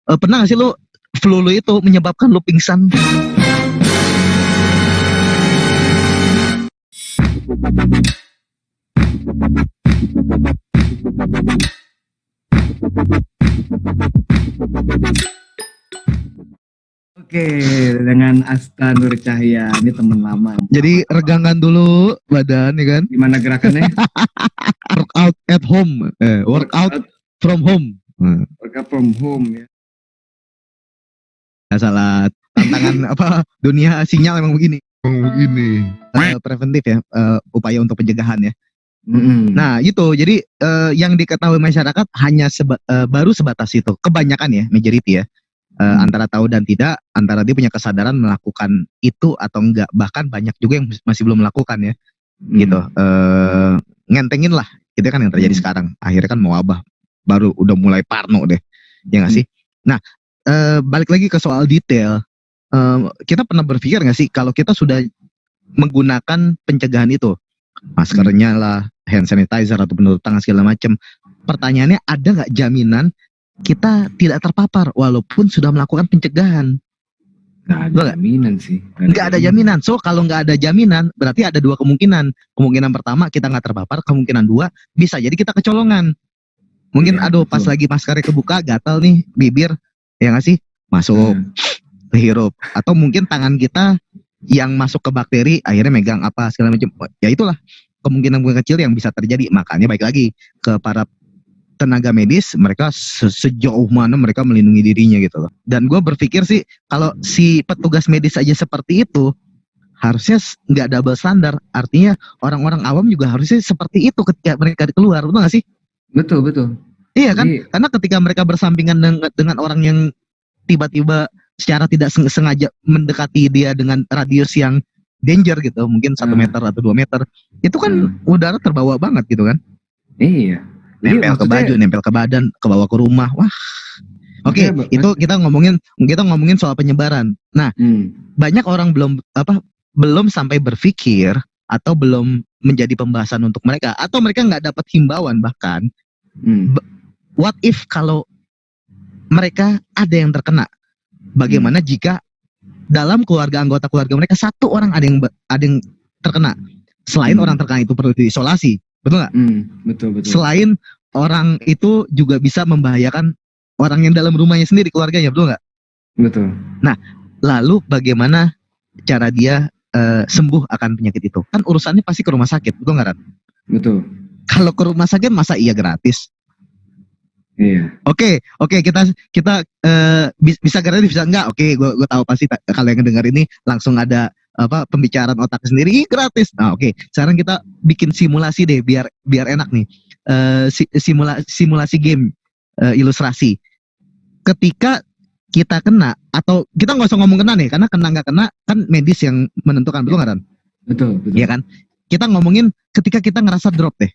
Pernah gak sih lu flu lu itu menyebabkan lu pingsan? Oke, dengan Asta Nur Cahya, ini teman lama. Jadi regangkan dulu badan ya kan. Gimana gerakannya? Workout at home, workout from home. Workout from home ya. Gak salah, tantangan apa dunia sinyal emang begini. Preventif ya, upaya untuk pencegahan ya. Nah itu jadi yang diketahui masyarakat hanya baru sebatas itu, kebanyakan ya, majority ya. Antara tahu dan tidak, antara dia punya kesadaran melakukan itu atau enggak, bahkan banyak juga yang masih belum melakukan ya, gitu. Ngentengin lah, itu kan yang terjadi sekarang. Akhirnya kan mewabah, baru udah mulai parno deh, ya nggak sih? Nah, balik lagi ke soal detail, kita pernah berpikir nggak sih kalau kita sudah menggunakan pencegahan itu, maskernya lah, hand sanitizer atau penutup tangan segala macam. Pertanyaannya, ada nggak jaminan kita tidak terpapar walaupun sudah melakukan pencegahan? Nggak ada jaminan sih. Nggak ada jaminan. So kalau nggak ada jaminan, berarti ada dua kemungkinan. Kemungkinan pertama kita nggak terpapar. Kemungkinan dua, bisa jadi kita kecolongan. Mungkin aduh pas lagi maskernya kebuka, gatal nih bibir, ya nggak sih? Masuk, kehirup. Atau mungkin tangan kita yang masuk ke bakteri, akhirnya megang apa segala macam. Ya itulah kemungkinan kecil yang bisa terjadi. Makanya baik lagi ke para tenaga medis, mereka sejauh mana mereka melindungi dirinya gitu loh. Dan gue berpikir sih kalau si petugas medis aja seperti itu, harusnya nggak double standar. Artinya orang-orang awam juga harusnya seperti itu ketika mereka keluar, betul nggak sih? Betul. Iya kan? Karena ketika mereka bersampingan dengan orang yang tiba-tiba secara tidak sengaja mendekati dia dengan radius yang danger gitu, mungkin 1 meter atau 2 meter, itu kan udara terbawa banget gitu kan? Iya. Nempel ke baju, nempel ke badan, ke bawah ke rumah. Wah. Oke, itu kita ngomongin soal penyebaran. Nah, banyak orang belum sampai berpikir atau belum menjadi pembahasan untuk mereka, atau mereka nggak dapat himbauan bahkan. What if kalau mereka ada yang terkena? Bagaimana jika dalam anggota keluarga mereka satu orang ada yang terkena? Selain orang terkena itu perlu diisolasi. Betul nggak? Betul. Selain orang itu juga bisa membahayakan orang yang dalam rumahnya sendiri, keluarganya, betul nggak? Betul. Nah, lalu bagaimana cara dia sembuh akan penyakit itu? Kan urusannya pasti ke rumah sakit, betul nggak, Ran? Betul. Kalau ke rumah sakit masa iya gratis? Iya. Oke, kita bisa gratis bisa enggak? Oke, gue tahu pasti kalau yang dengar ini langsung ada pembicaraan otak sendiri gratis. Nah, oke. Sekarang kita bikin simulasi deh biar enak nih. Simulasi game ilustrasi. Ketika kita kena, atau kita nggak usah ngomong kena nih, karena kena nggak kena kan medis yang menentukan, betul nggak, Ran? Betul. Iya kan? Kita ngomongin ketika kita ngerasa drop deh.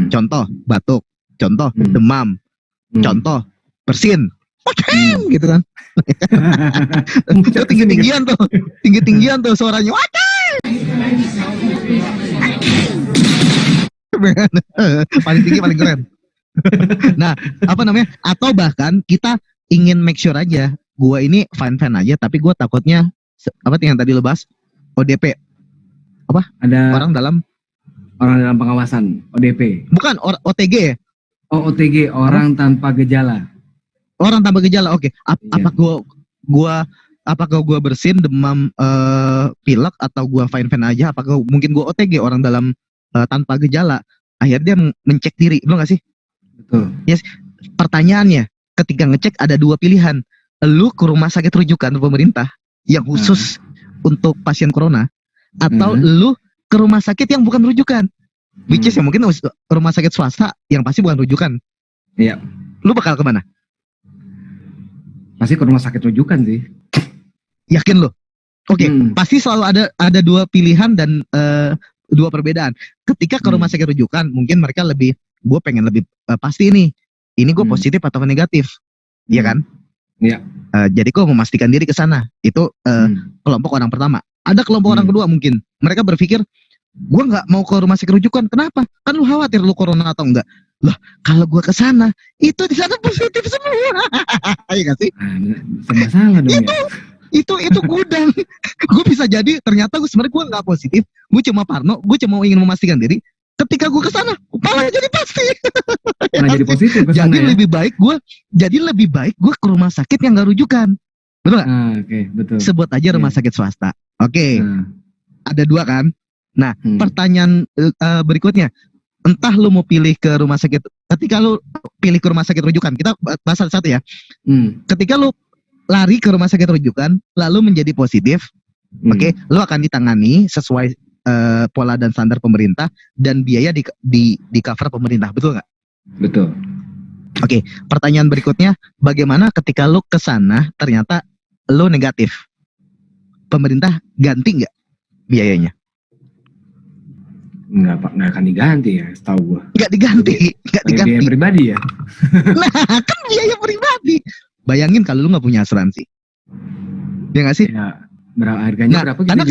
Contoh batuk, contoh demam, contoh bersin, gitu kan? Itu tinggi-tinggian tuh suaranya. Paling tinggi paling keren. Nah, atau bahkan kita ingin make sure aja, gua ini fine aja, tapi gua takutnya yang tadi lo bahas, ODP, ada orang dalam pengawasan, ODP. Bukan OTG ya? Oh, OTG, orang tanpa gejala. Orang tanpa gejala, oke. Apakah gua bersin, demam, pilek, atau gua fine aja? Apakah mungkin gua OTG, orang dalam tanpa gejala? Akhirnya dia mencek diri, belum nggak sih? Betul. Yes. Pertanyaannya, ketika ngecek ada dua pilihan. Lu ke rumah sakit rujukan pemerintah yang khusus untuk pasien corona, atau lu ke rumah sakit yang bukan rujukan, which is yang mungkin rumah sakit swasta yang pasti bukan rujukan. Iya. Lu bakal kemana? Pasti ke rumah sakit rujukan sih. Yakin lu? Oke, pasti selalu ada dua pilihan dan dua perbedaan. Ketika ke rumah sakit rujukan, mungkin mereka gue pengen lebih pasti nih, ini gue positif atau negatif, iya kan? Iya. Jadi gue memastikan diri ke sana. Itu kelompok orang pertama. Ada kelompok orang kedua mungkin mereka berpikir, Gue nggak mau ke rumah sakit rujukan. Kenapa? Kan lu khawatir lu corona atau enggak. Lah, kalau gue ke sana, itu di sana positif semua. Iya nggak sih? Serba salah dong ya. Itu gudang. Gue bisa jadi ternyata gue sebenarnya gue nggak positif. Gue cuma parno. Gue cuma ingin memastikan diri. Ketika gue ke sana, malah jadi pasti. Malah jadi positif ke sana Jadi ya. lebih baik gue ke rumah sakit yang nggak rujukan. Betul nggak? Oke, betul. Sebut aja rumah sakit swasta. Oke. Ada 2 kan. Nah, pertanyaan berikutnya, entah lu mau pilih ke rumah sakit. Ketika lu pilih ke rumah sakit rujukan, kita bahas satu-satu ya. Ketika lu lari ke rumah sakit rujukan, lalu menjadi positif, oke, lu akan ditangani sesuai pola dan standar pemerintah dan biaya di cover pemerintah, betul nggak? Betul. Oke, pertanyaan berikutnya, bagaimana ketika lu ke sana ternyata lu negatif? Pemerintah ganti nggak biayanya? Nggak akan diganti ya, setahu gua. Nggak diganti. Biaya pribadi ya. Nah, kan biaya pribadi. Bayangin kalau lu nggak punya asuransi, ya nggak sih? Ya, harganya berapa? Karena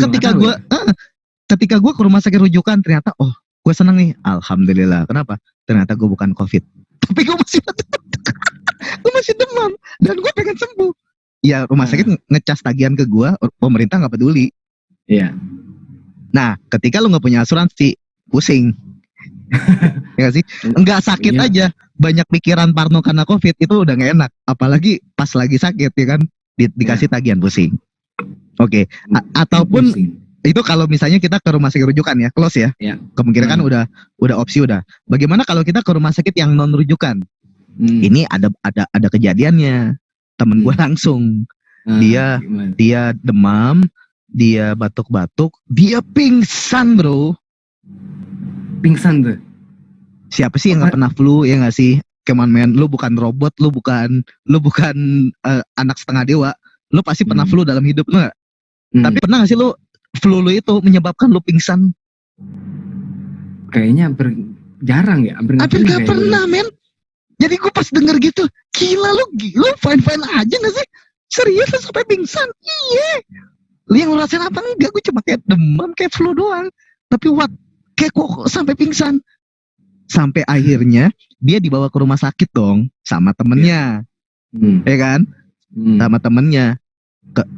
ketika gue ke rumah sakit rujukan ternyata, oh, gue seneng nih, alhamdulillah. Kenapa? Ternyata gue bukan COVID, tapi gue masih demam dan gue pengen sembuh. Ya rumah sakit ngecas tagihan ke gue, pemerintah nggak peduli. Iya. Nah, ketika lu nggak punya asuransi, pusing. Ya gak sih? Enggak sakit aja, banyak pikiran parno karena COVID itu udah gak enak. Apalagi pas lagi sakit ya kan, dikasih tagihan, pusing. Oke. Ataupun itu kalau misalnya kita ke rumah sakit rujukan ya, close ya. Kemungkinan kan udah opsi udah. Bagaimana kalau kita ke rumah sakit yang non rujukan? Ini ada kejadiannya. Temen gue langsung dia demam, dia batuk-batuk, dia pingsan, bro. Pingsan tuh. Siapa sih yang nggak pernah flu, ya nggak sih? Come on man, lu bukan robot, lu bukan anak setengah dewa, lu pasti pernah flu dalam hidup lu nggak? Tapi pernah nggak sih lu flu lu itu menyebabkan lu pingsan? Kayaknya jarang ya, hampir nggak pernah men. Jadi gue pas denger gitu, gila lu fine aja nggak sih? Serius lu sampai pingsan? Iya. Lu yang ngerasain apa enggak? Gue cuma kayak demam, kayak flu doang. Tapi kayak kok sampai pingsan? Sampai akhirnya dia dibawa ke rumah sakit dong sama temennya, ya kan? Sama temennya,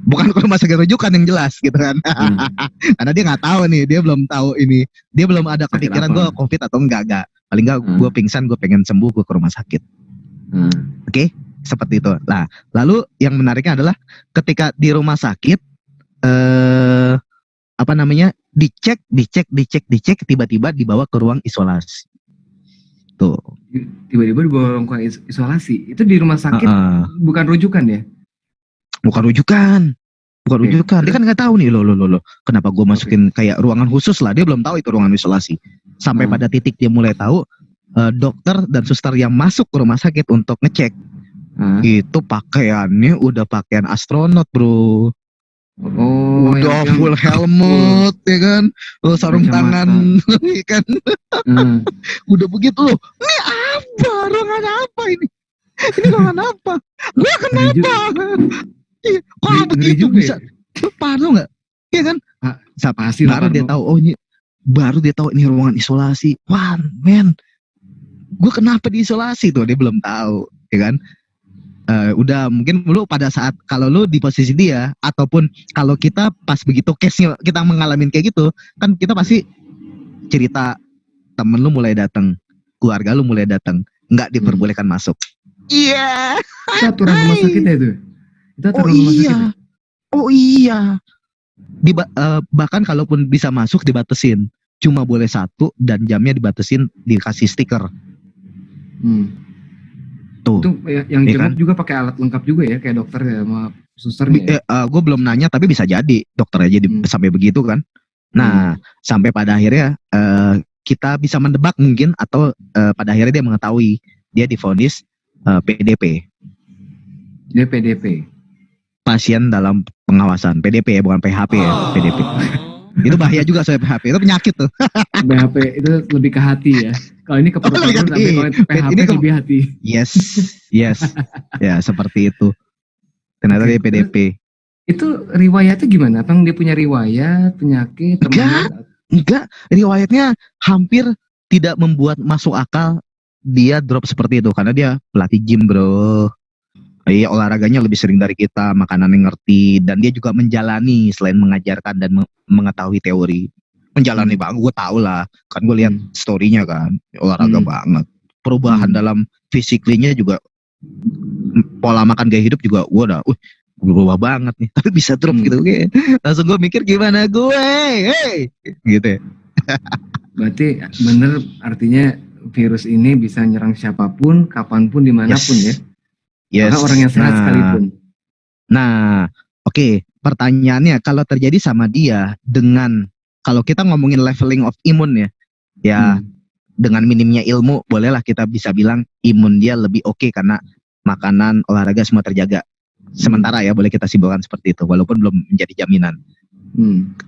bukan ke rumah sakit rujukan yang jelas gitu kan? Karena dia nggak tahu nih, dia belum tahu ini, dia belum ada kepikiran gue COVID atau enggak. Paling enggak gue pingsan, gue pengen sembuh, gue ke rumah sakit. Oke, seperti itu. Nah, lalu yang menariknya adalah ketika di rumah sakit, dicek, tiba-tiba dibawa ke ruang isolasi. Tuh. Tiba-tiba dibawa ruang isolasi. Itu di rumah sakit, bukan rujukan ya? Bukan rujukan. Dia kan nggak tahu nih lo. Kenapa gue masukin kayak ruangan khusus lah? Dia belum tahu itu ruangan isolasi. Sampai pada titik dia mulai tahu, dokter dan suster yang masuk ke rumah sakit untuk ngecek, itu pakaiannya udah pakaian astronot, bro. Udah full helmet ya kan, sarung tangan kan. Udah begitu loh. Ini apa? Ruangan apa ini? Ini ruangan apa? Gua kenapa? Kok begitu bisa? Lu parno nggak? Iya kan? Baru dia tahu ini ruangan isolasi. Wah men, gue kenapa diisolasi tuh? Dia belum tahu, ya kan? Udah mungkin lu pada saat kalau lu di posisi dia, ataupun kalau kita pas begitu case-nya kita mengalami kayak gitu, kan kita pasti cerita temen lu mulai datang, keluarga lu mulai datang, nggak diperbolehkan masuk. Iya. Itu aturan rumah sakitnya itu. Itu aturan rumah sakit. Oh iya. Bahkan kalaupun bisa masuk dibatasin, cuma boleh 1 dan jamnya dibatasin, dikasih stiker. Tuh. Itu yang jenguk juga pakai alat lengkap juga ya, kayak dokter ya sama susternya. Gue belum nanya, tapi bisa jadi dokter aja sampai begitu kan. Nah, sampai pada akhirnya kita bisa mendebak mungkin, atau pada akhirnya dia mengetahui dia divonis PDP. Dia PDP. Pasien dalam pengawasan, PDP ya, bukan PHP ya, PDP. Itu bahaya juga soal PHP, itu penyakit tuh. PHP itu lebih ke hati ya. Kalau ini ke paru-paru, tapi kalau PHP ini lebih hati. Yes. Ya seperti itu. Ternyata dia PDP. Itu riwayatnya gimana? Bang, dia punya riwayat penyakit? Enggak. Enggak, riwayatnya hampir tidak membuat masuk akal dia drop seperti itu karena dia pelatih gym, bro. Iya, olahraganya lebih sering dari kita, makanannya ngerti, dan dia juga menjalani selain mengajarkan dan mengetahui teori. Menjalani banget, gue tau lah, kan gue lihat story-nya kan, olahraga banget. Perubahan dalam fisiklinya juga, pola makan gaya hidup juga, gue udah, berubah banget nih, tapi bisa drop gitu. Langsung gue mikir gimana gue, gitu ya. Berarti bener, artinya virus ini bisa nyerang siapapun, kapanpun, dimanapun ya. Bahkan orang yang sehat sekalipun. Nah, oke. Pertanyaannya, kalau terjadi sama dia dengan, kalau kita ngomongin leveling of imun ya, dengan minimnya ilmu, bolehlah kita bisa bilang imun dia lebih oke karena makanan, olahraga semua terjaga. Sementara ya, boleh kita simpulkan seperti itu, walaupun belum menjadi jaminan.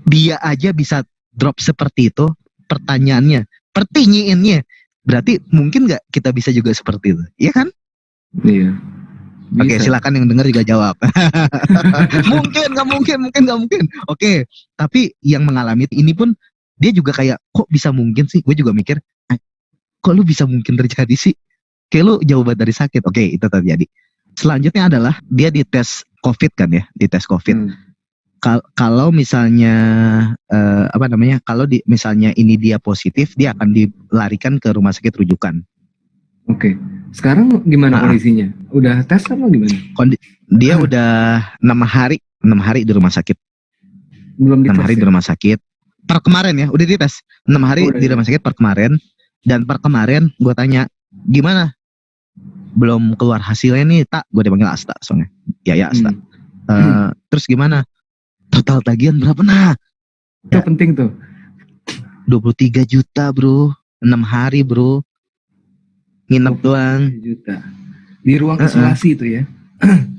Dia aja bisa drop seperti itu. Pertanyaannya, pertanyaannya, berarti mungkin nggak kita bisa juga seperti itu, iya kan? Iya. Oke, silakan yang dengar juga jawab. mungkin nggak mungkin. Oke, tapi yang mengalami ini pun dia juga kayak, kok bisa mungkin sih? Gue juga mikir, kok lu bisa mungkin terjadi sih? Kayak lu jauh banget dari sakit. Oke, itu terjadi. Selanjutnya adalah dia dites COVID kan ya, dites COVID. Kalau misalnya kalau misalnya ini dia positif, dia akan dilarikan ke rumah sakit rujukan. Oke. Sekarang gimana kondisinya? Udah tes atau gimana? Dia udah 6 hari di rumah sakit. Belum dites 6 hari di rumah sakit. Per kemarin ya, udah dites. 6 hari di rumah sakit per kemarin. Dan per kemarin gue tanya, gimana? Belum keluar hasilnya nih, tak? Gue dipanggil Asta soalnya. Ya Asta. Terus gimana? Total tagihan berapa? Nah, itu penting tuh. 23 juta bro. 6 hari bro. Nginep doang. Juta. Di ruang isolasi itu ya?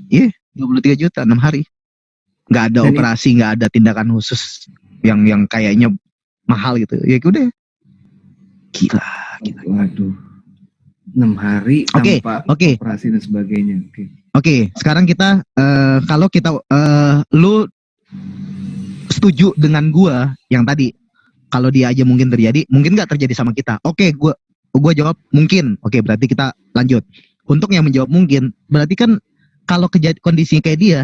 Iya, 23 juta 6 hari. Gak ada operasi, gak ada tindakan khusus yang kayaknya mahal gitu. Ya udah. Gila. Waduh. 6 hari tanpa operasi dan sebagainya. Oke, sekarang kita kalau kita lu setuju dengan gua yang tadi, kalau dia aja mungkin terjadi, mungkin gak terjadi sama kita. Oke, gue jawab mungkin. Oke, berarti kita lanjut. Untuk yang menjawab mungkin, berarti kan kalau kondisinya kayak dia,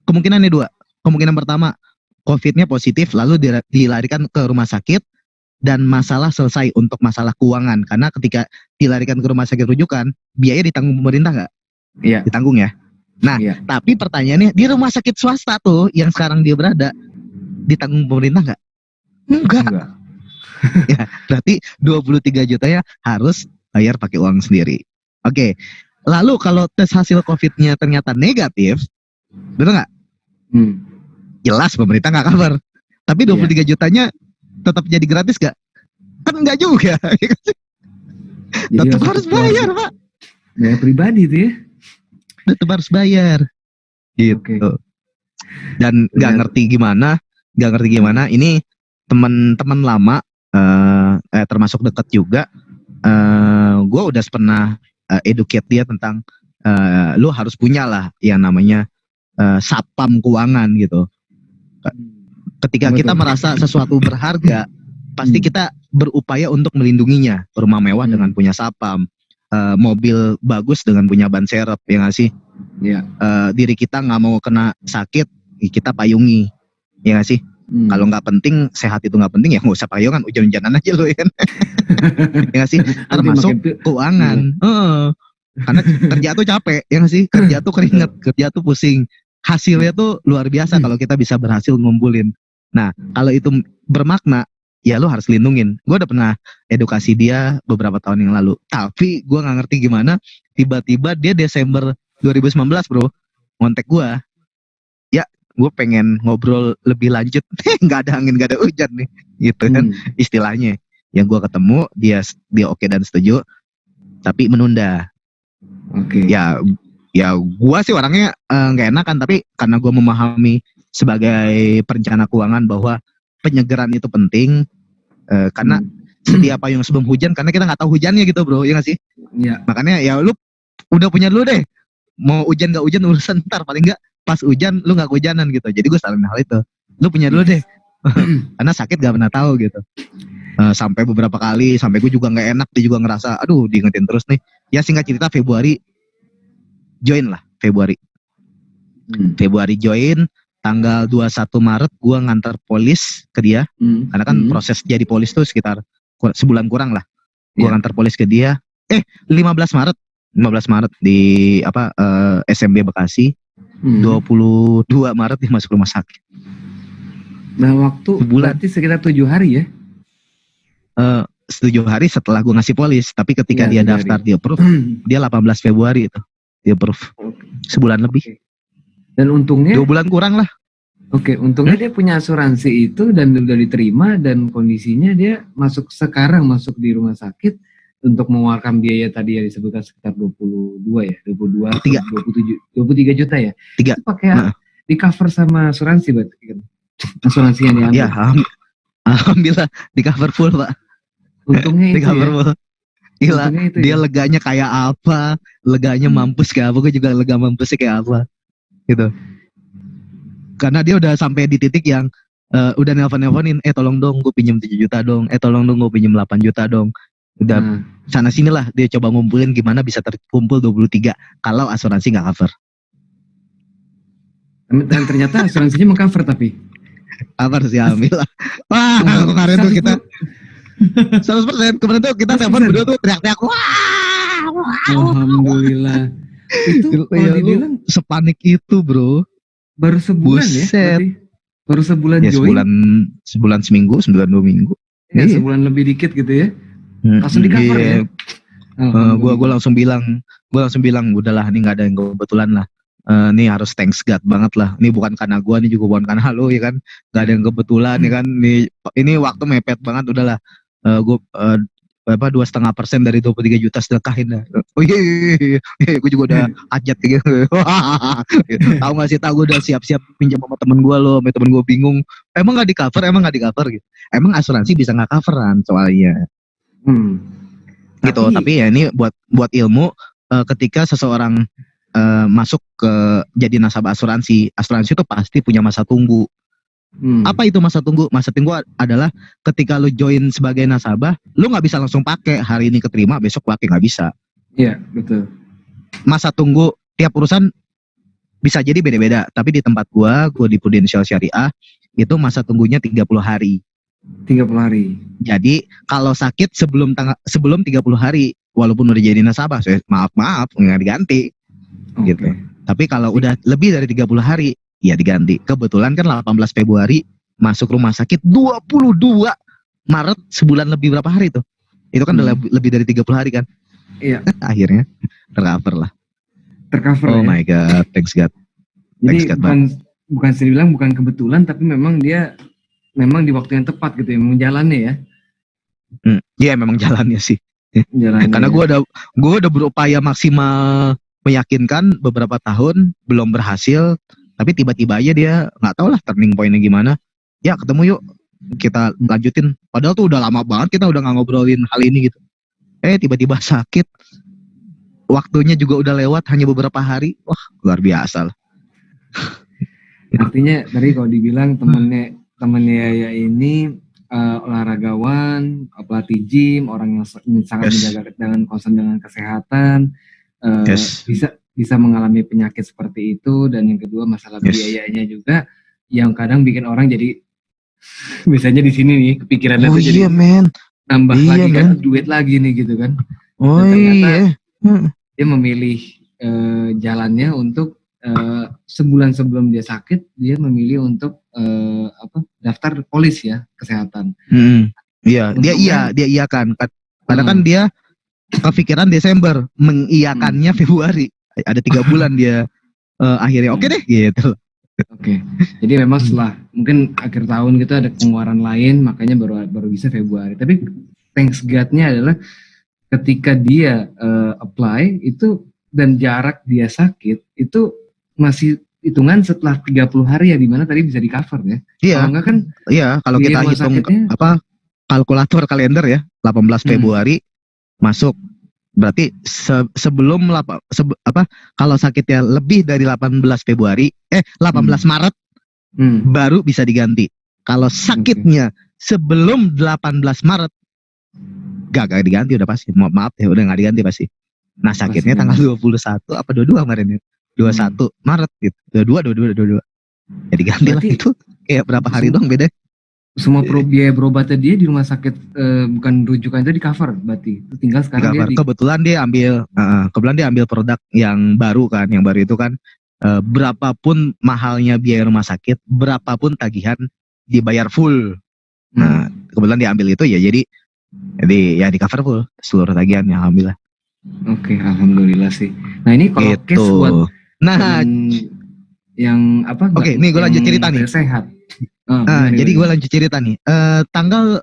kemungkinannya 2. Kemungkinan pertama, COVID-nya positif, lalu dilarikan ke rumah sakit, dan masalah selesai untuk masalah keuangan. Karena ketika dilarikan ke rumah sakit rujukan, biaya ditanggung pemerintah nggak? Iya. Ditanggung ya. Nah, tapi pertanyaannya, di rumah sakit swasta tuh, yang sekarang dia berada, ditanggung pemerintah nggak? Enggak. Ya, berarti 23 jutanya harus bayar pakai uang sendiri. Oke. Lalu kalau tes hasil COVID-nya ternyata negatif, betul nggak? Jelas pemerintah nggak cover. Tapi 23 jutanya tetap jadi gratis nggak? Kan nggak juga. Tetap harus bayar, Pak. Biaya pribadi itu ya. Tetap harus bayar. Gitu. Dan nggak ngerti gimana. Ini teman-teman lama. Termasuk dekat juga, gue udah pernah educate dia tentang lu harus punya lah yang namanya satpam keuangan gitu. Ketika kita merasa sesuatu berharga, pasti kita berupaya untuk melindunginya. Rumah mewah dengan punya satpam, mobil bagus dengan punya ban serep, ya nggak sih? Diri kita nggak mau kena sakit, kita payungi, ya nggak sih? Kalau nggak penting, sehat itu nggak penting, ya nggak usah payungan, hujan-hujanan aja lo ya kan. Ya nggak sih, termasuk keuangan. Karena kerja tuh capek, ya nggak sih, kerja tuh keringet, kerja tuh pusing. Hasilnya tuh luar biasa kalau kita bisa berhasil ngumpulin. Nah, kalau itu bermakna, ya lo harus lindungin. Gue udah pernah edukasi dia beberapa tahun yang lalu, tapi gue nggak ngerti gimana, tiba-tiba dia Desember 2019 bro, ngontek gue. Gue pengen ngobrol lebih lanjut, nggak ada angin, nggak ada hujan nih, gitu kan istilahnya. Yang gue ketemu, dia oke dan setuju, tapi menunda. Ya gue sih orangnya nggak enakan, tapi karena gue memahami sebagai perencana keuangan bahwa penyegeran itu penting, karena sedia payung sebelum hujan, karena kita nggak tahu hujannya gitu bro, ya nggak sih? Iya. Makanya ya lu udah punya dulu deh, mau hujan nggak hujan urusan ntar, paling nggak pas hujan lu nggak kehujanan gitu. Jadi gue saranin hal itu, lu punya dulu deh, Karena sakit gak pernah tahu gitu. Sampai beberapa kali, sampai gue juga nggak enak, dia juga ngerasa, aduh diingetin terus nih. Ya singkat cerita Februari join lah, Februari join, tanggal 21 Maret gue ngantar polis ke dia, karena kan proses jadi polis tuh sekitar sebulan kurang lah. Gue ngantar polis ke dia, 15 Maret di SMB Bekasi, 22 Maret dia masuk rumah sakit. Nah waktu berarti sekitar 7 hari ya? 7 hari setelah gue ngasih polis, tapi ketika dia daftar dia approve, dia 18 Februari itu dia approve, sebulan lebih. Dan untungnya 2 bulan kurang lah. Oke, untungnya dia punya asuransi itu dan udah diterima, dan kondisinya dia masuk di rumah sakit untuk mengeluarkan biaya tadi yang disebutkan sekitar 22 ya, 23 juta ya. 3. Itu pakai di cover sama asuransi berarti kan? Asuransi yang diambil. Ya, alhamdulillah di cover full, Pak. Untungnya itu ya. Gila, dia leganya kayak apa, leganya mampus kayak apa, gue juga lega mampusnya kayak apa gitu. Karena dia udah sampai di titik yang udah nelpon-nelponin, tolong dong gue pinjem 7 juta dong, tolong dong gue pinjem 8 juta dong. Udah sana sini lah dia coba ngumpulin gimana bisa terkumpul 23 kalau asuransi gak cover. Dan ternyata asuransinya mengcover tapi cover sih, alhamdulillah. Wah, kemarin tuh kita 100%, kemarin tuh kita telepon berdua tuh teriak-teriak, wah. Alhamdulillah. Itu kalau dibilang sepanik itu, bro. Baru sebulan ya? Berarti? Baru sebulan ya, join? Sebulan seminggu, 2 minggu. Ya, sebulan lebih dikit gitu ya? Langsung di cover ya? Gue langsung bilang, udahlah, ini nggak ada yang kebetulan lah. Nih harus thanks God banget lah. Ini bukan karena gue, ini juga bukan karena lo ya kan. Gak ada yang kebetulan ya kan. Ini waktu mepet banget, udahlah. Gue 2,5% dari 23 juta sedekahin dah. Oh iya, gue juga udah hajat kayak gitu. Tahu nggak sih, gue udah siap-siap pinjam sama temen gue loh. Sama temen gue bingung. Emang nggak di cover gitu. Emang asuransi bisa nggak coveran soalnya. Gitu. Tapi ya ini buat ilmu. Ketika seseorang masuk ke jadi nasabah asuransi itu pasti punya masa tunggu. Apa itu masa tunggu? Masa tunggu adalah ketika lu join sebagai nasabah, lu nggak bisa langsung pakai, hari ini keterima besok pakai, nggak bisa. Iya, betul. Masa tunggu tiap perusahaan bisa jadi beda-beda, tapi di tempat gua di Prudential Syariah itu masa tunggunya 30 hari. 30 hari. Jadi kalau sakit sebelum 30 hari, walaupun udah jadi nasabah, maaf nggak diganti. Gitu. Tapi kalau udah lebih dari 30 hari, ya diganti. Kebetulan kan 18 Februari masuk rumah sakit, 22 Maret sebulan lebih berapa hari tuh? Itu kan udah lebih dari 30 hari kan? Iya. Akhirnya tercover lah. Tercover. Oh my God, thanks God. Jadi bukan saya bilang bukan kebetulan, tapi memang dia di waktu yang tepat gitu ya, memang jalannya ya. Iya, memang jalannya sih. Jalannya. Karena gue udah berupaya maksimal meyakinkan beberapa tahun belum berhasil, tapi tiba-tiba aja dia nggak tahu lah turning pointnya gimana. Ya ketemu yuk, kita lanjutin. Padahal tuh udah lama banget kita udah nggak ngobrolin hal ini gitu. Tiba-tiba sakit, waktunya juga udah lewat hanya beberapa hari. Wah, luar biasa lah. Artinya tadi kalau dibilang temennya Yaya ini olahragawan, pelatih gym, orang yang sangat menjaga dengan concern dengan kesehatan. Bisa mengalami penyakit seperti itu, dan yang kedua masalah biayanya juga yang kadang bikin orang jadi misalnya di sini nih kepikirannya tuh jadi nambah lagi kan, duit lagi nih gitu kan. Ternyata dia memilih jalannya untuk sebulan sebelum dia sakit dia memilih untuk daftar polis ya kesehatan. Dia iyakan. Padahal kan dia kepikiran Desember, mengiyakannya Februari. Ada 3 bulan dia akhirnya oke deh gitu. Oke. Jadi memang setelah mungkin akhir tahun gitu ada pengeluaran lain, makanya baru bisa Februari. Tapi thanks God-nya adalah ketika dia apply itu dan jarak dia sakit itu masih hitungan setelah 30 hari ya, dimana tadi bisa di cover ya. Iya. Kalau enggak kan? Iya, kalau kita hitung kalkulator kalender ya, 18 Februari masuk. Berarti sebelum kalau sakitnya lebih dari 18 Februari 18 Maret baru bisa diganti. Kalau sakitnya sebelum 18 Maret gak diganti udah pasti. Maaf ya, udah gak diganti pasti. Nah sakitnya tanggal 21 apa 22 kemarin ya? 21 Maret gitu. 22. Ya diganti lah itu. Kayak berapa hari doang beda. Semua biaya berobatnya dia di rumah sakit bukan rujukan itu di cover berarti. Itu tinggal sekarang di cover. Kebetulan dia ambil produk yang baru kan. Yang baru itu kan berapapun mahalnya biaya rumah sakit, berapapun tagihan dibayar full. Nah, kebetulan dia ambil itu ya jadi ya di cover full seluruh tagihan ya alhamdulillah. Oke, alhamdulillah sih. Nah, ini kalau gitu. case buat yang apa? Oke, nih gue lanjut cerita nih. Sehat. Jadi gue lanjut cerita nih. Tanggal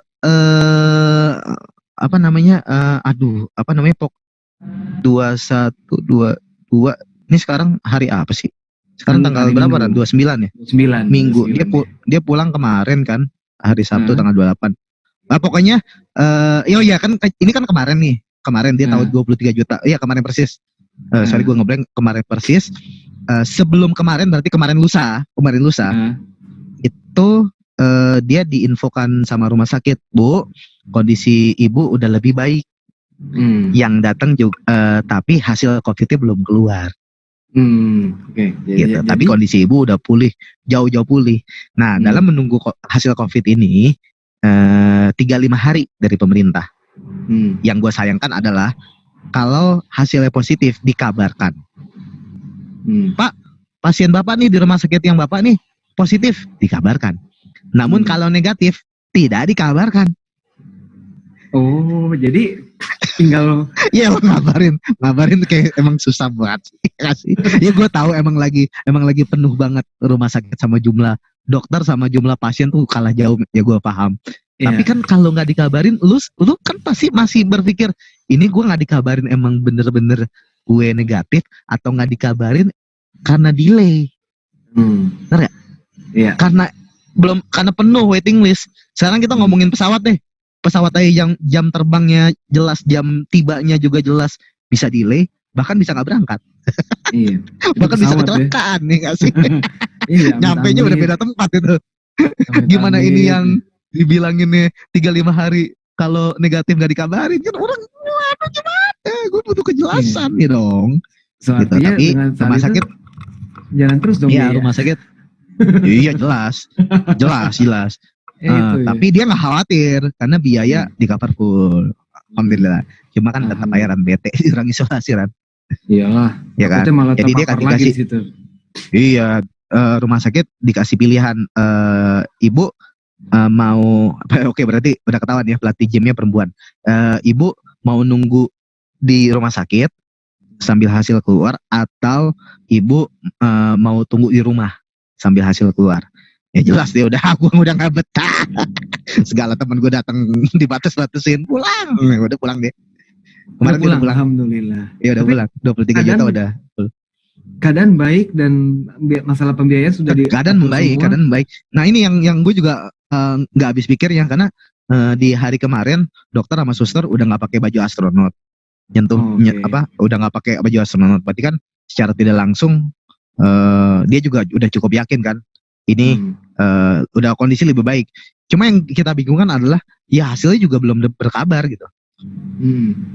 apa namanya? 2122. Ini sekarang hari apa sih? Sekarang tanggal berapa kan? 29 ya? 29. Minggu. Dia pulang kemarin kan, hari Sabtu tanggal 28. Nah, pokoknya iya kan ini kan kemarin nih. Kemarin dia tahu 23 juta. Iya, kemarin persis. Sorry gue ngeblank, kemarin persis. Sebelum kemarin berarti kemarin lusa. Itu dia diinfokan sama rumah sakit, Bu, kondisi ibu udah lebih baik. Yang datang juga tapi hasil COVID-nya belum keluar. Gitu. Tapi kondisi ibu udah pulih, jauh-jauh pulih. Nah, dalam menunggu hasil COVID ini 35 hari dari pemerintah. Yang gue sayangkan adalah kalau hasilnya positif dikabarkan. Pak, pasien Bapak nih di rumah sakit yang Bapak nih positif, dikabarkan. Namun kalau negatif tidak dikabarkan. Oh, jadi tinggal ya ngabarin kayak emang susah banget sih. Ya gue tahu emang lagi penuh banget rumah sakit sama jumlah dokter sama jumlah pasien tuh kalah jauh, ya gue paham. Tapi kan kalau nggak dikabarin, lu kan pasti masih berpikir ini gue nggak dikabarin emang bener-bener gue negatif atau nggak dikabarin karena delay. Bener gak? Iya. Karena penuh waiting list. Sekarang kita ngomongin pesawat deh. Pesawat aja yang jam terbangnya jelas, jam tibanya juga jelas, bisa delay, bahkan bisa nggak berangkat. Iya. Bahkan bisa kecelakaan nih nggak sih? Iya. Nyampenya udah beda tempat itu. Gimana ini yang dibilanginnya 35 hari kalau negatif nggak dikabarin kan orang waduh gimana? Gue butuh kejelasan nih dong. So, gitu. Tapi rumah sakit jalan terus dong. Iya, rumah sakit. Iya jelas. Tapi dia nggak khawatir karena biaya di cover full. Alhamdulillah. Cuma kan tetap bayaran bete di ruang isolasi kan. Iyalah. Ya kan. Jadi dia kan dikasih. Iya, rumah sakit dikasih pilihan ibu mau oke berarti udah ketahuan ya pelatih gymnya perempuan. Ibu mau nunggu di rumah sakit sambil hasil keluar atau ibu mau tunggu di rumah sambil hasil keluar. Ya jelas dia udah nggak betah. Segala teman gue datang dibatas-batasin pulang. Udah pulang deh. Kemarin udah pulang. Alhamdulillah. Ya udah pulang. 23 juta udah. Keadaan baik dan masalah pembiayaan sudah keadaan baik. Nah ini yang gue juga nggak habis pikir ya karena di hari kemarin dokter sama suster udah nggak pakai baju astronot. Udah nggak pakai baju astronot. Berarti kan secara tidak langsung dia juga udah cukup yakin kan. Ini udah kondisi lebih baik. Cuma yang kita bingungkan adalah ya hasilnya juga belum berkabar gitu.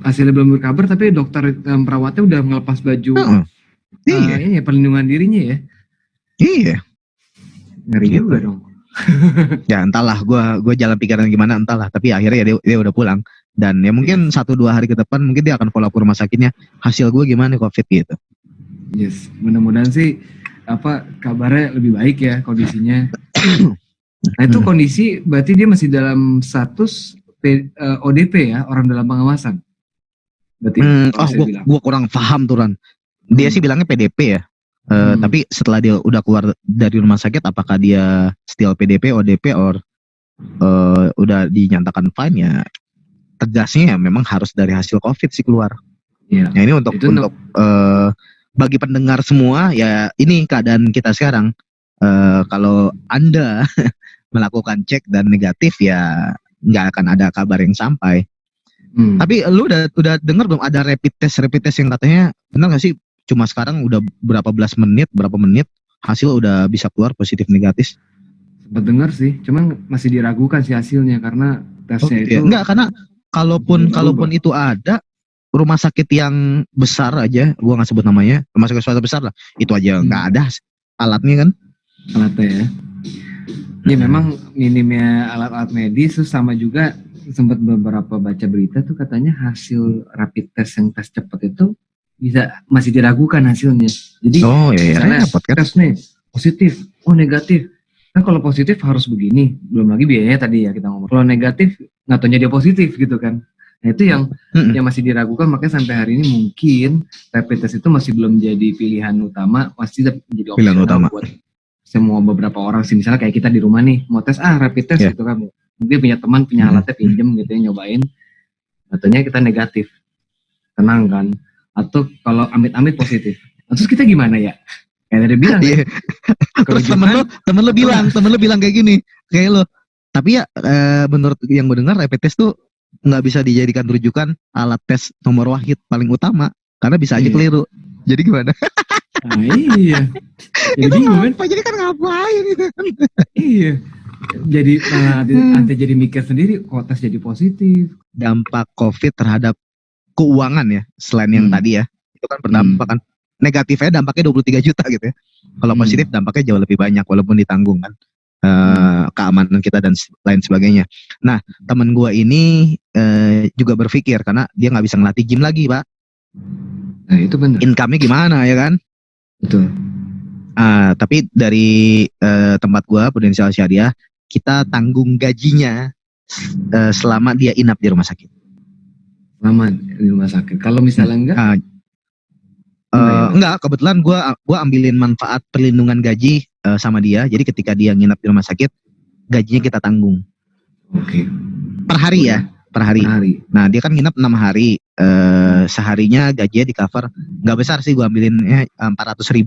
Hasilnya belum berkabar tapi dokter perawatnya udah ngelepas baju. Ini perlindungan dirinya ya. Iya. Ngeri juga dong. Ya entahlah, gue jalan pikiran gimana entahlah. Tapi akhirnya dia udah pulang. Dan ya mungkin 1-2 hari ke depan mungkin dia akan follow up ke rumah sakitnya. Hasil gue gimana COVID gitu. Yes, mudah-mudahan sih kabarnya lebih baik ya kondisinya. Nah itu kondisi berarti dia masih dalam status ODP ya, orang dalam pengawasan. Berarti gue kurang paham tuh Ran. Dia sih bilangnya PDP ya. Tapi setelah dia udah keluar dari rumah sakit apakah dia still PDP, ODP or udah dinyatakan fine ya. Tegasnya ya memang harus dari hasil COVID sih keluar. Iya. Nah ini untuk bagi pendengar semua ya ini keadaan kita sekarang. Kalau Anda melakukan cek dan negatif ya nggak akan ada kabar yang sampai. Tapi lu udah dengar belum ada rapid test yang katanya benar nggak sih? Cuma sekarang udah berapa menit hasil udah bisa keluar positif negatif. Sempat dengar sih, cuman masih diragukan sih hasilnya karena tesnya Gitu ya. itu Enggak, karena kalaupun berubah. itu ada rumah sakit yang besar aja, gua nggak sebut namanya, rumah sakit swasta besar lah, itu aja nggak ada alatnya kan. Alatnya ya. Ya memang minimnya alat-alat medis, terus sama juga sempat beberapa baca berita tuh katanya hasil rapid test yang tes cepat itu masih diragukan hasilnya. Jadi Oh ya, misalnya repot kan. tes nih positif, oh negatif. Kan kalau positif harus begini, belum lagi biayanya tadi ya kita ngomong. Kalau negatif nggak tahunya dia positif gitu kan. Nah itu yang masih diragukan, makanya sampai hari ini mungkin rapid test itu masih belum jadi pilihan utama, masih jadi Pilihan opsional utama. buat semua beberapa orang sih. Misalnya kayak kita di rumah nih mau tes rapid test gitu kan, mungkin punya teman punya alatnya pinjem gitu ya, nyobain, katanya kita negatif, tenang kan. Atau kalau amit-amit positif, terus kita gimana ya? Kayak tadi bilang ya. Terus temen lo bilang kayak gini, kayak lo. Tapi ya menurut yang gue dengar rapid test tuh nggak bisa dijadikan rujukan alat tes nomor wahid paling utama karena bisa aja keliru. Jadi gimana? Nah, iya. Jadi ngapa? Jadi kan ngapain gitu kan? Iya. Jadi nanti jadi mikir sendiri, kok tes jadi positif. Dampak COVID terhadap keuangan ya, selain yang tadi ya, itu kan berdampak kan. Negatifnya dampaknya 23 juta gitu ya. Kalau positif dampaknya jauh lebih banyak walaupun ditanggung kan. Keamanan kita dan lain sebagainya. Nah, teman gue ini juga berpikir karena dia nggak bisa ngelatih gym lagi, Pak. Nah, itu benar. Income-nya gimana ya kan? Betul. Tapi dari tempat gue, Prudensial Syariah, kita tanggung gajinya selama dia inap di rumah sakit. Selama di rumah sakit. Kalau misalnya enggak? Enggak, kebetulan gue ambilin manfaat perlindungan gaji sama dia. Jadi ketika dia nginap di rumah sakit, gajinya kita tanggung. Oke. Per hari ya, per hari. Nah dia kan nginap 6 hari, seharinya gajinya di cover. Nggak besar sih, gue ambilinnya 400.000.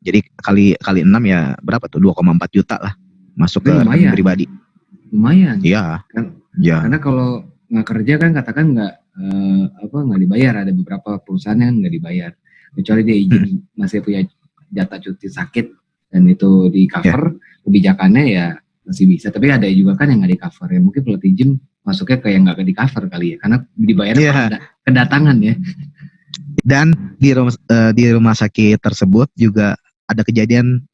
Jadi kali 6 ya berapa tuh? 2,4 juta lah masuk ke rekening pribadi. Lumayan. Iya. Karena kalau nggak kerja kan katakan nggak dibayar, ada beberapa perusahaan yang nggak dibayar kecuali dia izin masih punya jatah cuti sakit dan itu di cover, kebijakannya ya masih bisa. Tapi ada juga kan yang nggak di cover ya, mungkin pelatih gym masuknya kayak nggak di cover kali ya karena dibayar kedatangan ya. Dan di rumah sakit tersebut juga ada kejadian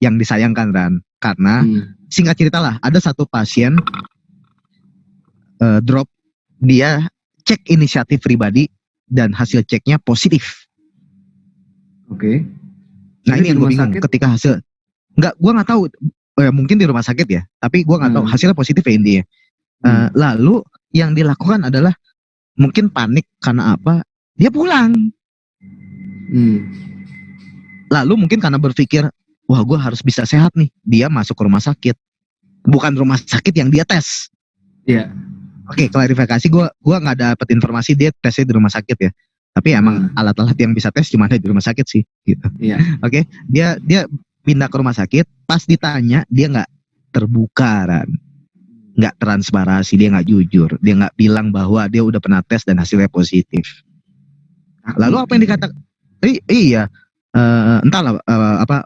yang disayangkan Dan, karena singkat cerita lah, ada satu pasien drop, dia cek inisiatif pribadi dan hasil ceknya positif. Oke. Nah ini yang gue bingung ketika hasil, gue nggak tahu, mungkin di rumah sakit ya, tapi gue nggak tahu hasilnya positif ya intinya. Lalu yang dilakukan adalah mungkin panik karena apa? Dia pulang. Lalu mungkin karena berpikir, wah gue harus bisa sehat nih, dia masuk ke rumah sakit, bukan rumah sakit yang dia tes. Iya. Oke, klarifikasi, gue nggak dapet informasi dia tesnya di rumah sakit ya. Tapi emang alat-alat yang bisa tes cuma ada di rumah sakit sih, gitu. Iya. Oke, dia pindah ke rumah sakit, pas ditanya dia nggak terbuka, nggak transparasi, dia nggak jujur, dia nggak bilang bahwa dia udah pernah tes dan hasilnya positif. Lalu apa yang dikatakan? Iya, entahlah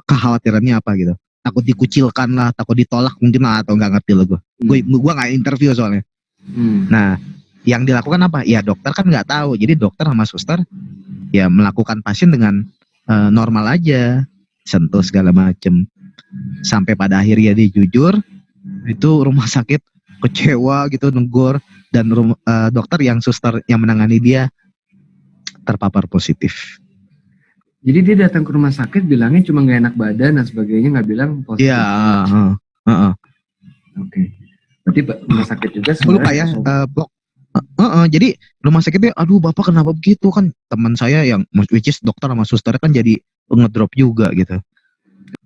kekhawatirannya apa gitu. Takut dikucilkan lah, takut ditolak mungkin lah, atau nggak ngerti lah gue. Gue nggak interview soalnya. Nah, yang dilakukan apa? Ya dokter kan nggak tahu. Jadi dokter sama suster ya melakukan pasien dengan normal aja, sentuh segala macem. Sampai pada akhirnya dia jujur, itu rumah sakit kecewa gitu, negur, dan dokter yang suster yang menangani dia terpapar positif. Jadi dia datang ke rumah sakit bilangnya cuma nggak enak badan dan sebagainya, nggak bilang positif. Iya. Oke. Berarti rumah sakit juga lupa ya, jadi rumah sakitnya, aduh bapak kenapa begitu, kan teman saya yang which is dokter sama suster kan jadi ngedrop juga gitu.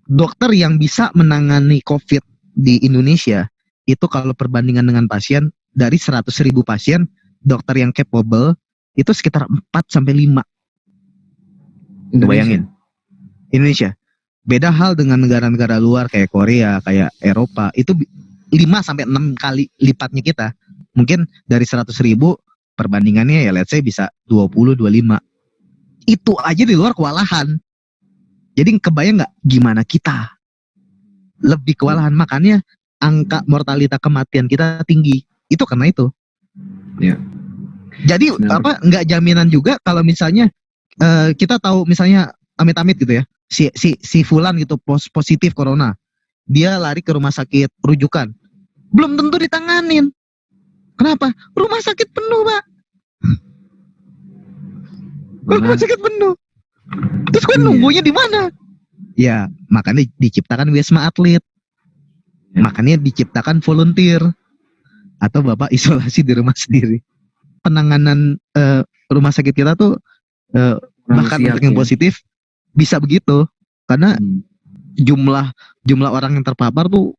Dokter yang bisa menangani COVID di Indonesia itu kalau perbandingan dengan pasien, dari 100.000 pasien, dokter yang capable itu sekitar 4-5. Bayangin, Indonesia. Beda hal dengan negara-negara luar kayak Korea, kayak Eropa, itu 5-6 kali lipatnya kita. Mungkin dari 100.000 perbandingannya ya let's say bisa 20-25. Itu aja di luar kewalahan. Jadi kebayang nggak gimana kita? lebih kewalahan, makanya angka mortalitas kematian kita tinggi. Itu karena itu. Ya. Jadi nggak jaminan juga kalau misalnya kita tahu misalnya amit-amit gitu ya, si fulan gitu positif corona, dia lari ke rumah sakit rujukan, belum tentu ditanganin. Kenapa? Rumah sakit penuh, Pak. Rumah sakit penuh. Terus kan nunggunya di mana? Ya, makanya diciptakan Wisma Atlet. Makanya diciptakan volunteer atau Bapak isolasi di rumah sendiri. Penanganan rumah sakit kita tuh bahkan untuk yang positif bisa begitu karena jumlah orang yang terpapar tuh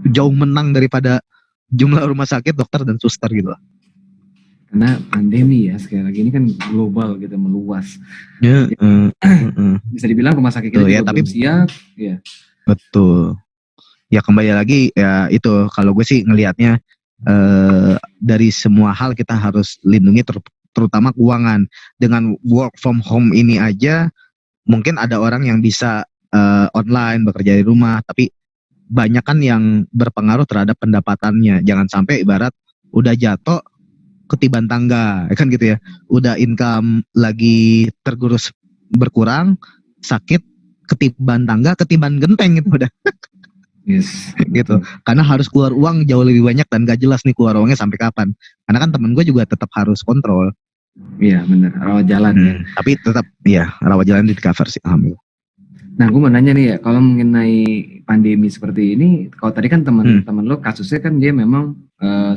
jauh menang daripada jumlah rumah sakit, dokter dan suster gitu. Karena pandemi ya sekali lagi ini kan global gitu, meluas. Bisa dibilang rumah sakit kita juga belum siap. Ya. Betul. Ya kembali lagi ya itu kalau gue sih ngelihatnya dari semua hal kita harus lindungi terutama keuangan. Dengan work from home ini aja mungkin ada orang yang bisa online bekerja di rumah, tapi banyak kan yang berpengaruh terhadap pendapatannya. Jangan sampai ibarat udah jatuh ketiban tangga, kan gitu ya. Udah income lagi tergerus berkurang, sakit ketiban tangga, ketiban genteng gitu udah. Yes, gitu. Karena harus keluar uang jauh lebih banyak dan gak jelas nih keluar uangnya sampai kapan. Karena kan temen gue juga tetap harus kontrol. Iya benar, rawat jalan ya. Tapi tetap ya rawat jalan di cover sih, alhamdulillah. Nah, gue mau nanya nih ya, kalau mengenai pandemi seperti ini, kalau tadi kan teman-teman lo kasusnya kan dia memang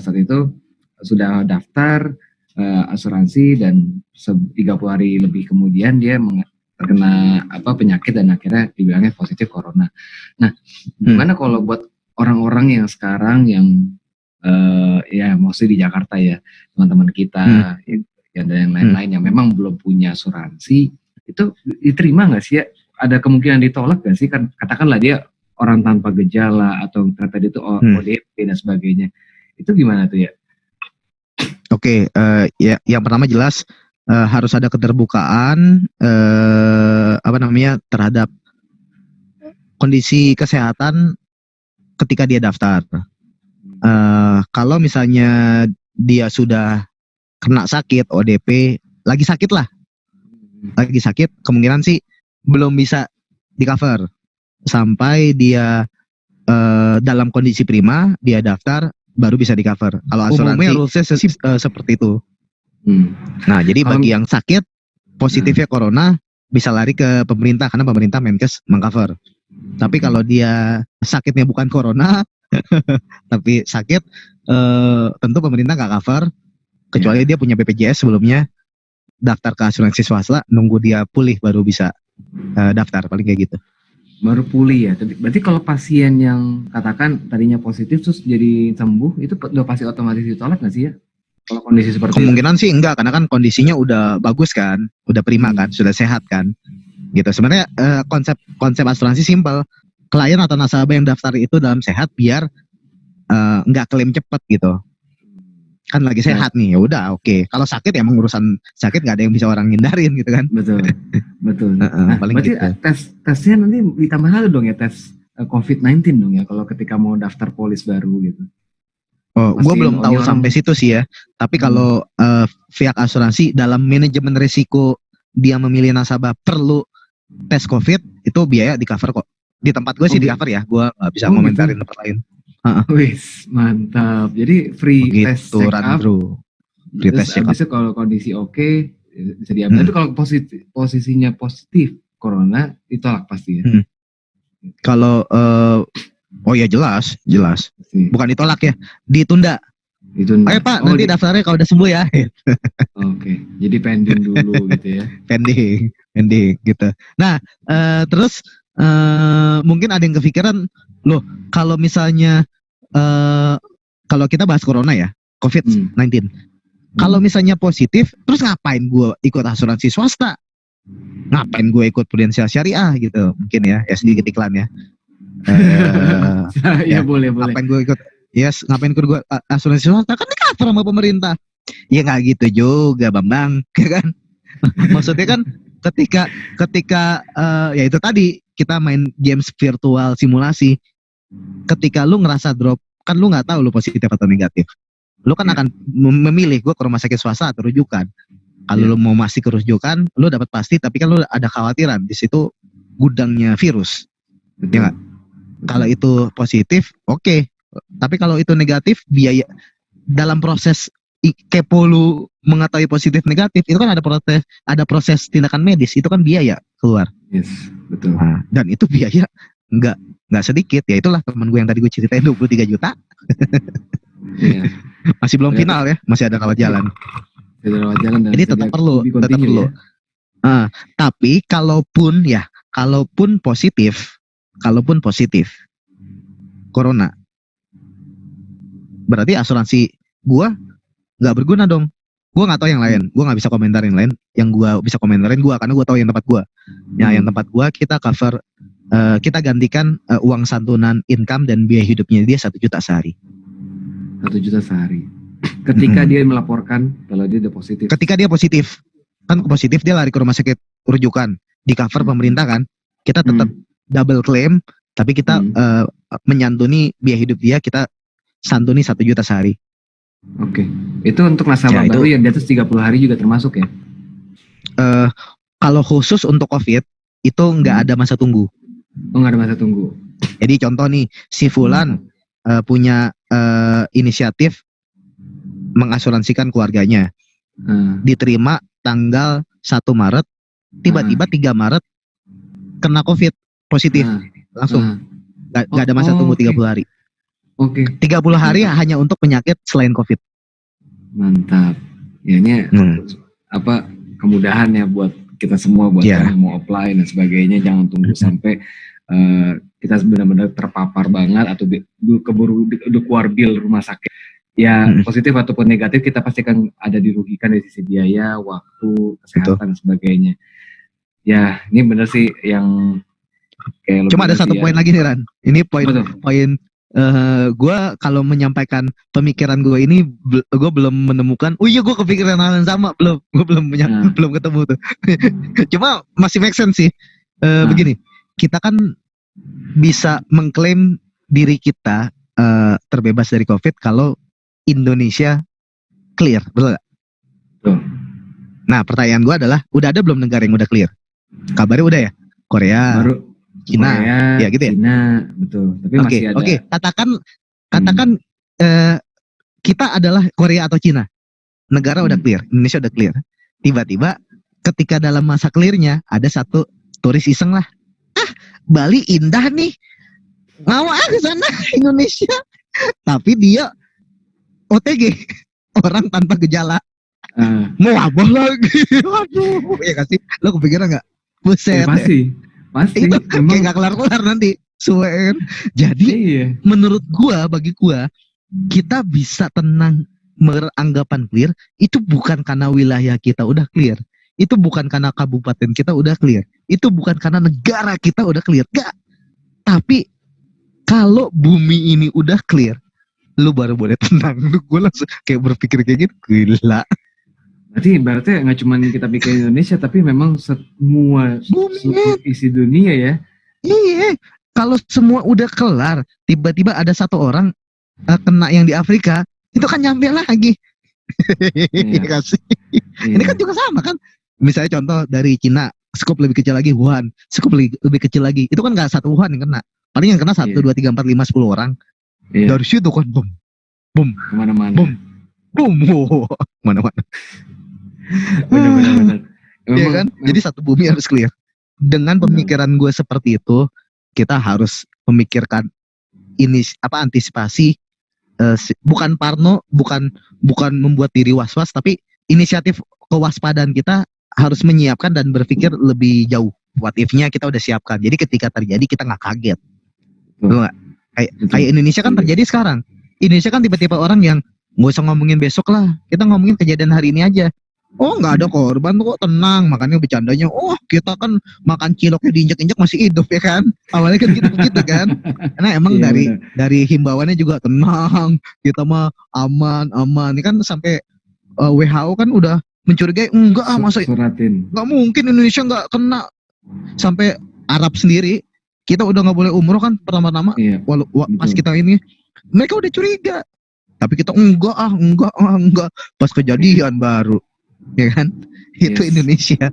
saat itu sudah daftar asuransi dan 30 hari lebih kemudian dia terkena penyakit dan akhirnya dibilangnya positif corona. Nah, gimana kalau buat orang-orang yang sekarang yang ya maksudnya di Jakarta ya, teman-teman kita ya, dan yang lain-lain yang memang belum punya asuransi, itu diterima nggak sih ya? Ada kemungkinan ditolak gak sih? Kan katakanlah dia orang tanpa gejala atau ternyata dia itu ODP dan sebagainya. Itu gimana tuh ya? Oke, ya yang pertama jelas harus ada keterbukaan terhadap kondisi kesehatan ketika dia daftar. Kalau misalnya dia sudah kena sakit ODP, lagi sakit, kemungkinan sih belum bisa di cover sampai dia dalam kondisi prima, dia daftar baru bisa di cover. Kalau asuransi rulesnya seperti itu. Nah, jadi bagi yang sakit positifnya corona bisa lari ke pemerintah karena pemerintah Menkes mengcover. Tapi kalau dia sakitnya bukan corona tapi sakit, tentu pemerintah nggak cover kecuali dia punya BPJS sebelumnya, daftar ke asuransi swasta, nunggu dia pulih baru bisa daftar, paling kayak gitu. Baru pulih ya. Berarti kalau pasien yang katakan tadinya positif terus jadi sembuh, itu udah pasti otomatis ditolak nggak sih ya? Kalau kondisi seperti kemungkinan itu? Sih enggak, karena kan kondisinya udah bagus kan, udah prima kan, sudah sehat kan. Gitu. Sebenarnya konsep asuransi simpel. Klien atau nasabah yang daftar itu dalam sehat biar nggak klaim cepet gitu. Kan lagi sehat nih, ya udah oke. Kalau sakit emang urusan sakit nggak ada yang bisa orang hindarin gitu kan. Betul. Nah, paling berarti gitu. Tesnya nanti ditambah lagi dong ya, tes COVID-19 dong ya kalau ketika mau daftar polis baru gitu. Oh, gue belum tahu sampai situ sih ya. Tapi kalau pihak asuransi dalam manajemen risiko dia memilih nasabah perlu tes COVID, itu biaya di cover kok. Di tempat gue sih di cover ya. Gue nggak bisa komentarin tempat lain. Wis, mantap. Jadi free test check up. Free test check up. Kalau kondisi oke, bisa diambil. Tapi kalau posisinya positif corona, ditolak pasti ya. Kalau oh ya jelas. Bukan ditolak ya, ditunda. Ayo Pak, nanti daftarnya kalau udah sembuh ya. Oke. Jadi pending dulu gitu ya. pending gitu. Nah, terus mungkin ada yang kepikiran, loh kalau misalnya kalau kita bahas corona ya, COVID-19. Kalau misalnya positif, terus ngapain gue ikut asuransi swasta? Ngapain gue ikut Prudensial Syariah gitu? Mungkin ya sedikit iklan ya. Ya boleh. Ngapain gue ikut? Ngapain ikut gue asuransi swasta? Kan di cover sama pemerintah. Ya nggak gitu juga, Bambang, kan? Maksudnya kan ketika ya itu tadi kita main games virtual simulasi, ketika lu ngerasa drop, kan lu nggak tahu lu positif atau negatif. Lu kan akan memilih gue ke rumah sakit swasta atau rujukan. Kalau lu mau masih ke rujukan, lu dapat pasti, tapi kan lu ada khawatiran di situ gudangnya virus. Ya nggak? Kalau itu positif, oke. Tapi kalau itu negatif, biaya dalam proses kepo lu mengetahui positif negatif, itu kan ada proses tindakan medis, itu kan biaya keluar. Yes, betul. Nah, dan itu biaya nggak sedikit. Ya itulah teman gue yang tadi gue ceritain 23 juta. Masih belum final ya, masih ada rawat jalan. Jadi tetap perlu. Ya. Tapi kalaupun positif corona, berarti asuransi gua nggak berguna dong. Gua nggak tahu yang lain, gua nggak bisa komentarin yang lain. Yang gua bisa komentarin karena gua tahu yang tempat gua. Yang tempat gua kita cover, kita gantikan uang santunan income dan biaya hidupnya dia 1 juta sehari. 1 juta sehari. Ketika dia melaporkan kalau dia udah positif. Ketika dia positif, kan positif dia lari ke rumah sakit rujukan, di cover pemerintah kan, kita tetap double claim, tapi kita menyantuni biaya hidup dia, kita santuni 1 juta sehari. Oke. Itu untuk nasabah baru yang di atas 30 hari juga termasuk ya? Kalau khusus untuk COVID itu nggak ada masa tunggu. Oh, nggak ada masa tunggu. Jadi contoh nih, si Fulan punya inisiatif mengasuransikan keluarganya, diterima tanggal 1 Maret, tiba-tiba 3 Maret kena COVID positif, langsung nggak ada masa tunggu 30 hari. Oke. 30 hari hanya untuk penyakit selain COVID. Mantap. Ya ini kemudahan ya buat kita semua, buat yang mau apply dan sebagainya. Jangan tunggu sampai kita benar-benar terpapar banget atau keburu keluar bil rumah sakit. Ya positif ataupun negatif kita pasti kan ada dirugikan dari sisi biaya, waktu, kesehatan dan sebagainya. Ya ini benar sih yang kayak. Cuma ada satu poin lagi nih Ran. Ini poin gue kalau menyampaikan pemikiran gue ini gue belum menemukan. Oh iya gue kepikiran hal yang sama, belum ketemu tuh. Cuma masih make sense sih. Begini, kita kan bisa mengklaim diri kita terbebas dari COVID kalau Indonesia clear, betul gak? Nah pertanyaan gue adalah, udah ada belum negara yang udah clear? Kabarnya udah ya? Korea, Cina, ya gitu ya? Cina, betul. Tapi masih ada. Oke. Katakan kita adalah Korea atau Cina. Negara udah clear, Indonesia udah clear. Tiba-tiba ketika dalam masa clearnya ada satu turis iseng lah. Bali indah nih. Mau ke sana Indonesia. Tapi dia OTG, orang tanpa gejala. Mau wabah lagi. Waduh, ya kasih. Lo kepikiran nggak? Buset. Pasti. Itu kayak nggak kelar-kelar nanti. Suwen. Jadi bagi gua, kita bisa tenang beranggapan clear. Itu bukan karena wilayah kita udah clear. Itu bukan karena kabupaten kita udah clear. Itu bukan karena negara kita udah clear. Gak. Tapi kalau bumi ini udah clear, lu baru boleh tenang. Gue langsung kayak berpikir kayak gitu. Gila. Berarti nggak cuma kita pikir Indonesia, tapi memang semua isi dunia ya. Iya. Kalau semua udah kelar, tiba-tiba ada satu orang kena yang di Afrika, itu kan nyampe lagi. Iya. Ini kan juga sama kan. Misalnya contoh dari Cina, skop lebih kecil lagi, Wuhan, skop lebih kecil lagi. Itu kan nggak satu Wuhan yang kena. Paling yang kena 1, 2, 3, 4, 5, 10 orang. Dari situ kan boom, kemana-mana, boom, kemana-mana. Benar. Iya kan? Jadi satu bumi harus clear. Dengan pemikiran gue seperti itu, kita harus memikirkan ini antisipasi, bukan parno, bukan membuat diri was-was, tapi inisiatif kewaspadaan kita harus menyiapkan dan berpikir lebih jauh. What if-nya kita udah siapkan. Jadi ketika terjadi kita nggak kaget. Betul nggak? Kayak Indonesia kan terjadi sekarang. Indonesia kan tiba-tiba orang yang nggak usah ngomongin besok lah, kita ngomongin kejadian hari ini aja. Oh nggak ada korban kok, tenang. Makanya bercandanya, oh kita kan makan ciloknya diinjek-injek masih hidup ya kan. Awalnya kan gitu kan. Karena emang dari himbauannya juga tenang, kita mah aman. Ini kan sampai WHO kan udah mencurigai, masa nggak mungkin Indonesia nggak kena. Sampai Arab sendiri kita udah nggak boleh umroh kan pertama-tama. Iya. Pas kita ini, mereka udah curiga. Tapi kita enggak. Pas kejadian baru, ya kan? Itu Indonesia.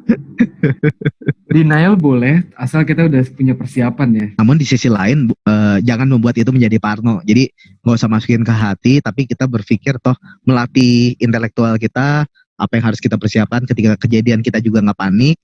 Denial boleh, asal kita udah punya persiapan ya. Namun di sisi lain, jangan membuat itu menjadi parno. Jadi nggak usah masukin ke hati, tapi kita berpikir toh melatih intelektual kita, apa yang harus kita persiapkan ketika kejadian, kita juga nggak panik.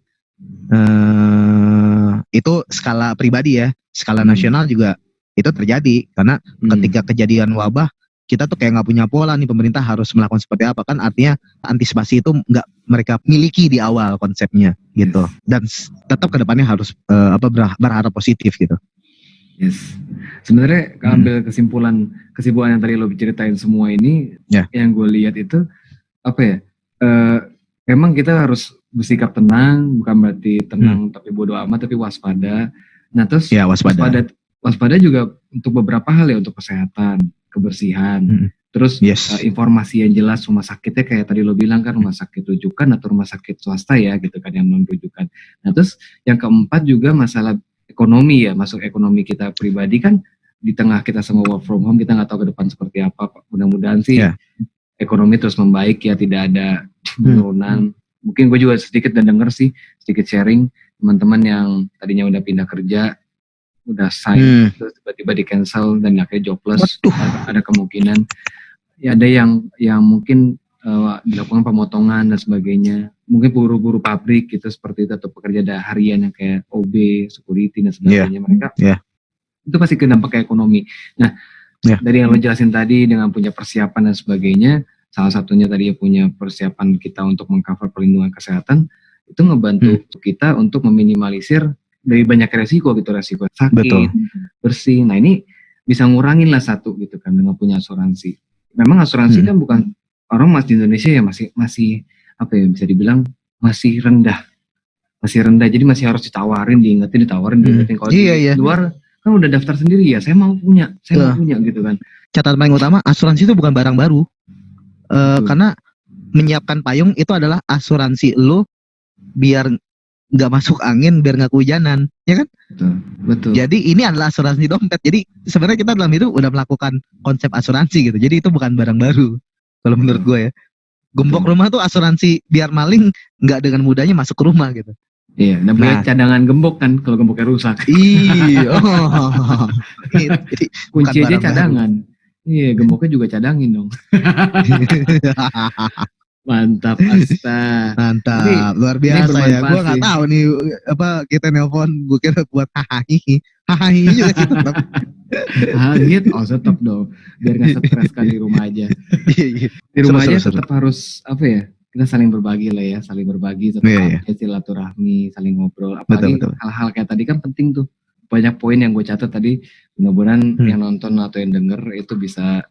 Itu skala pribadi ya, skala nasional juga itu terjadi karena ketika kejadian wabah kita tuh kayak nggak punya pola nih, pemerintah harus melakukan seperti apa kan, artinya antisipasi itu nggak mereka miliki di awal konsepnya gitu. Dan tetap kedepannya harus berharap positif gitu. Yes. Sebenarnya kalau ambil kesimpulan yang tadi lo ceritain semua ini, yang gue lihat itu apa ya? Emang kita harus bersikap tenang, bukan berarti tenang tapi bodo amat, tapi waspada. Nah terus waspada juga untuk beberapa hal ya, untuk kesehatan, kebersihan, terus informasi yang jelas rumah sakitnya kayak tadi lo bilang kan, rumah sakit rujukan atau rumah sakit swasta ya gitu kan, yang non rujukan. Nah terus yang keempat juga masalah ekonomi ya, masuk ekonomi kita pribadi kan, di tengah kita semua work from home, kita nggak tahu ke depan seperti apa. Mudah-mudahan sih ekonomi terus membaik ya, tidak ada penurunan. Mungkin gue juga sedikit sedikit sharing teman-teman yang tadinya udah pindah kerja, udah sign, terus tiba-tiba di cancel dan akhirnya jobless. Ada kemungkinan ya, ada yang mungkin dilakukan pemotongan dan sebagainya. Mungkin buruh-buruh pabrik gitu seperti itu, atau pekerja harian yang kayak OB, security dan sebagainya. Mereka itu pasti kedampak ke ekonomi. Nah, dari yang lo jelasin tadi dengan punya persiapan dan sebagainya, salah satunya tadi punya persiapan kita untuk mengcover perlindungan kesehatan, itu ngebantu kita untuk meminimalisir dari banyak resiko gitu, resiko sakit, bersih. Nah ini bisa ngurangin lah satu gitu kan dengan punya asuransi. Memang asuransi kan bukan, orang di Indonesia ya masih apa ya, bisa dibilang masih rendah. Jadi masih harus diingetin. Kalau di luar kan udah daftar sendiri ya, saya mau punya gitu kan. Catatan paling utama, asuransi itu bukan barang baru. Karena menyiapkan payung itu adalah asuransi lo biar nggak masuk angin, biar nggak kehujanan, ya kan? Betul. Jadi ini adalah asuransi dompet. Jadi sebenarnya kita dalam itu udah melakukan konsep asuransi gitu. Jadi itu bukan barang baru kalau menurut gue ya. Gembok rumah tuh asuransi biar maling nggak dengan mudahnya masuk ke rumah gitu. Iya, namanya cadangan gembok kan kalau gemboknya rusak. Iya. Jadi kunci aja cadangan. Iya, gemboknya juga cadangin dong. Mantap, Asta. Mantap, luar biasa ya. Gue nggak tahu nih apa kita nelpon, gue kira buat hahaha juga sih tetap. Tetap dong, biar nggak stres kan di rumah aja. Di rumah aja tetap harus apa ya? Kita saling berbagi lah ya, tetap silaturahmi, saling ngobrol. Apalagi hal-hal kayak tadi kan penting tuh. Banyak poin yang gue catat tadi. Mudah-mudahan yang nonton atau yang denger itu bisa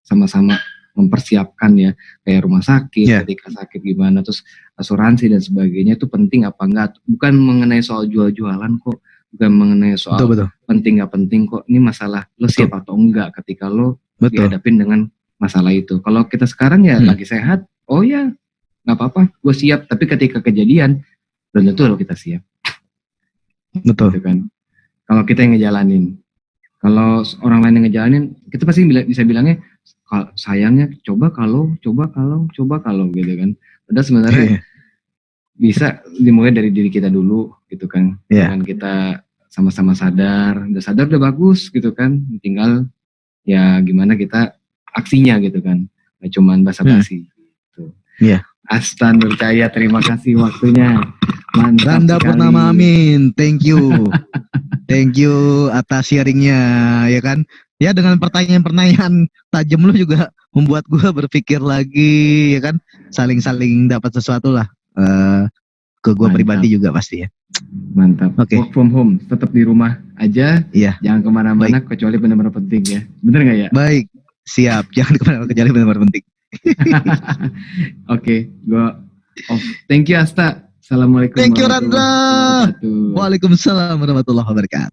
sama-sama mempersiapkan ya, kayak rumah sakit, ketika sakit gimana, terus asuransi dan sebagainya itu penting apa enggak. Bukan mengenai soal jual-jualan kok, bukan mengenai soal penting nggak penting kok. Ini masalah lo siap atau enggak ketika lo dihadapin dengan masalah itu. Kalau kita sekarang ya lagi sehat, oh ya nggak apa-apa, gue siap. Tapi ketika kejadian, belum tentu lo kita siap. Betul. Gitu kan. Kalau kita yang ngejalanin, kalau orang lain yang ngejalanin, kita pasti bisa bilangnya, sayangnya coba kalau gitu kan. Padahal sebenarnya bisa dimulai dari diri kita dulu gitu kan. Dengan kita sama-sama sadar, udah bagus gitu kan. Tinggal ya gimana kita aksinya gitu kan. Gak cuman basa-basi gitu. Asta Nurcahya, terima kasih waktunya. Mantap Randa sekali. Purnama Amin, thank you atas sharingnya ya kan. Ya dengan pertanyaan-pertanyaan tajam lu juga membuat gue berpikir lagi ya kan, saling dapat sesuatu lah ke gue pribadi juga pasti ya. Mantap. Work from home, tetap di rumah aja. Jangan kemana-mana kecuali benar-benar penting ya. Bener nggak ya? Baik, siap. Jangan kemana-mana kecuali benar-benar penting. Gue off. Thank you Asta. Assalamualaikum. Thank you Randra. Waalaikumsalam warahmatullahi wabarakatuh.